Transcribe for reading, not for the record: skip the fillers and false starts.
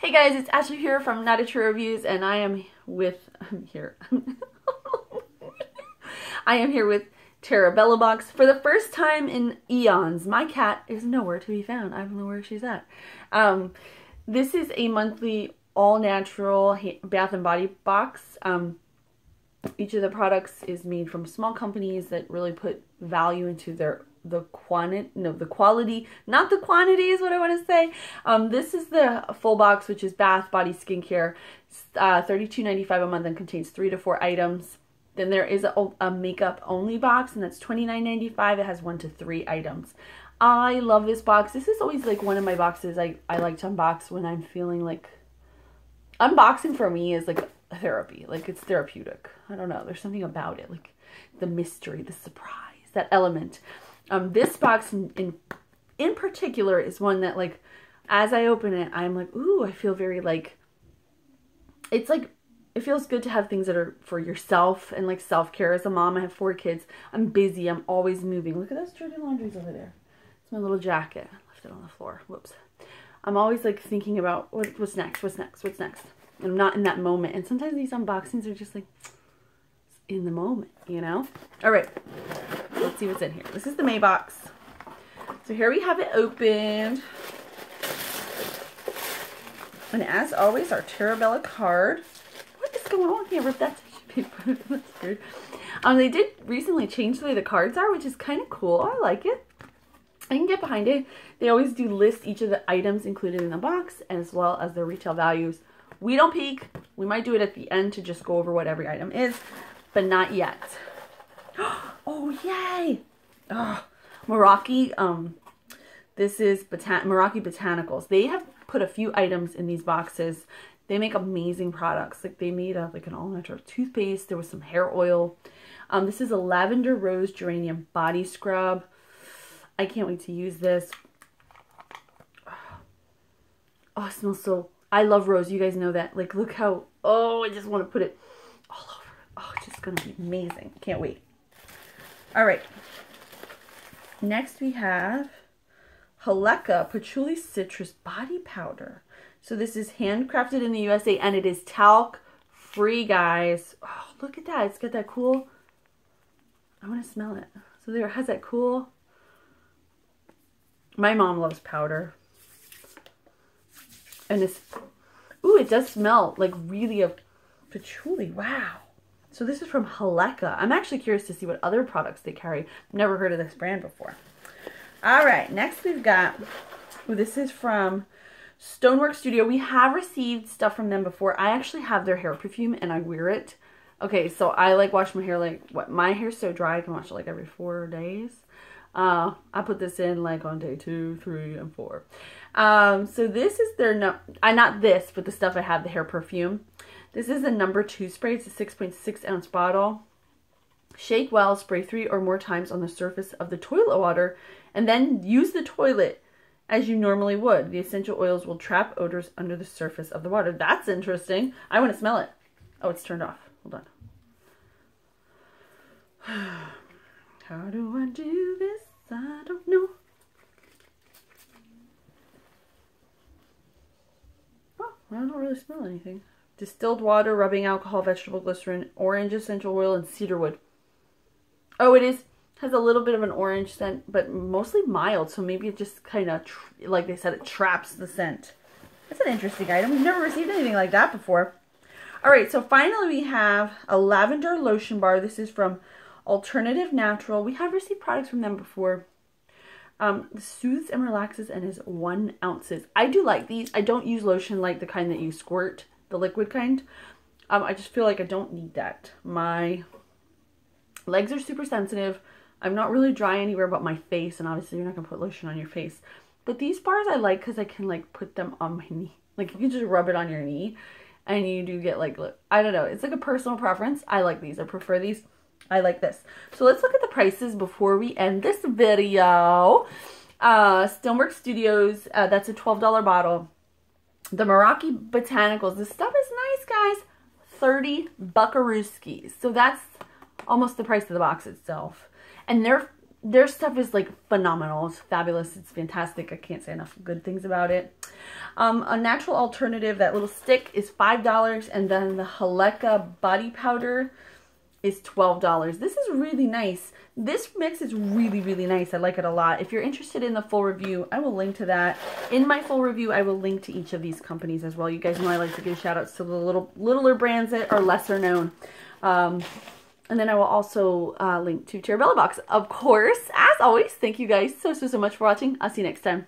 Hey guys, it's Asheli here from Not a True Reviews, and I'm here with Terra Bella Box for the first time in eons. My cat is nowhere to be found. I don't know where she's at. This is a monthly all-natural bath and body box. Each of the products is made from small companies that really put value into the quality, not the quantity is what I want to say. This is the full box, which is bath, body, skincare, $32.95 a month, and contains 3 to 4 items. Then there is a makeup only box, and that's $29.95. It has 1 to 3 items. I love this box. This is always like one of my boxes I like to unbox when I'm feeling like, unboxing for me is like a therapy. Like, it's therapeutic. I don't know. There's something about it, like the mystery, the surprise, that element. This box in particular is one that, like, as I open it, I'm like, ooh, I feel very like, it's like, it feels good to have things that are for yourself and like self-care. As a mom, I have 4 kids. I'm busy. I'm always moving. Look at those dirty laundries over there. It's my little jacket. I left it on the floor. Whoops. I'm always like thinking about what's next, what's next, what's next. And I'm not in that moment. And sometimes these unboxings are just like in the moment, you know? All right. Let's see what's in here. This is the May box. So here we have it opened. And as always, our Terra Bella card. What is going on here with that tissue paper? That's weird. They did recently change the way the cards are, which is kind of cool. I like it. I can get behind it. They always do list each of the items included in the box, as well as their retail values. We don't peek. We might do it at the end to just go over what every item is, but not yet. Oh, yay! Oh, Meraki, this is Meraki Botanicals. They have put a few items in these boxes. They make amazing products. Like, they made like an all-natural toothpaste. There was some hair oil. This is a lavender rose geranium body scrub. I can't wait to use this. Oh, it smells so... I love rose. You guys know that. Like, look how... Oh, I just want to put it all over. Oh, it's just going to be amazing. Can't wait. All right. Next we have Haleka Patchouli Citrus Body Powder. So this is handcrafted in the USA, and it is talc free, guys. Oh, look at that. It's got that cool... I want to smell it. So there, it has that cool... My mom loves powder. And this... Ooh, it does smell like really of patchouli. Wow. So this is from Haleka. I'm actually curious to see what other products they carry. I've never heard of this brand before. All right, next we've got, ooh, this is from Stonework Studio. We have received stuff from them before. I actually have their hair perfume and I wear it. Okay, so I like wash my hair like, my hair's so dry I can wash it like every 4 days. I put this in like on day 2, 3, and 4. So this is their, not this, but the stuff I have, the hair perfume. This is a number 2 spray. It's a 6.6 ounce bottle. Shake well, spray 3 or more times on the surface of the toilet water, and then use the toilet as you normally would. The essential oils will trap odors under the surface of the water. That's interesting. I want to smell it. Oh, it's turned off. Hold on. How do I do this? I don't know. Oh, I don't really smell anything. Distilled water, rubbing alcohol, vegetable glycerin, orange essential oil, and cedarwood. Oh, it has a little bit of an orange scent, but mostly mild. So maybe it just kind of, like they said, it traps the scent. That's an interesting item. We've never received anything like that before. All right, so finally we have a lavender lotion bar. This is from Alternative Natural. We have received products from them before. Soothes and relaxes and is 1 ounce. I do like these. I don't use lotion like the kind that you squirt, the liquid kind. I just feel like I don't need that. My legs are super sensitive. I'm not really dry anywhere but my face, and obviously you're not going to put lotion on your face. But these bars I like because I can like put them on my knee. Like, you can just rub it on your knee and you do get like, look, I don't know. It's like a personal preference. I like these. I prefer these. I like this. So let's look at the prices before we end this video. Stonework Studios, that's a $12 bottle. The Meraki Botanicals, this stuff is nice, guys. 30 buckarooskies. So that's almost the price of the box itself. And their Their stuff is like phenomenal. It's fabulous. It's fantastic. I can't say enough good things about it. A natural alternative, that little stick, is $5, and then the Haleka body powder is $12. This is really nice. This mix is really, really nice. I like it a lot. If you're interested in the full review, I will link to that. In my full review, I will link to each of these companies as well. You guys know I like to give shout outs to the littler brands that are lesser known. And then I will also link to Terra Bella Box. Of course, as always, thank you guys so much for watching. I'll see you next time.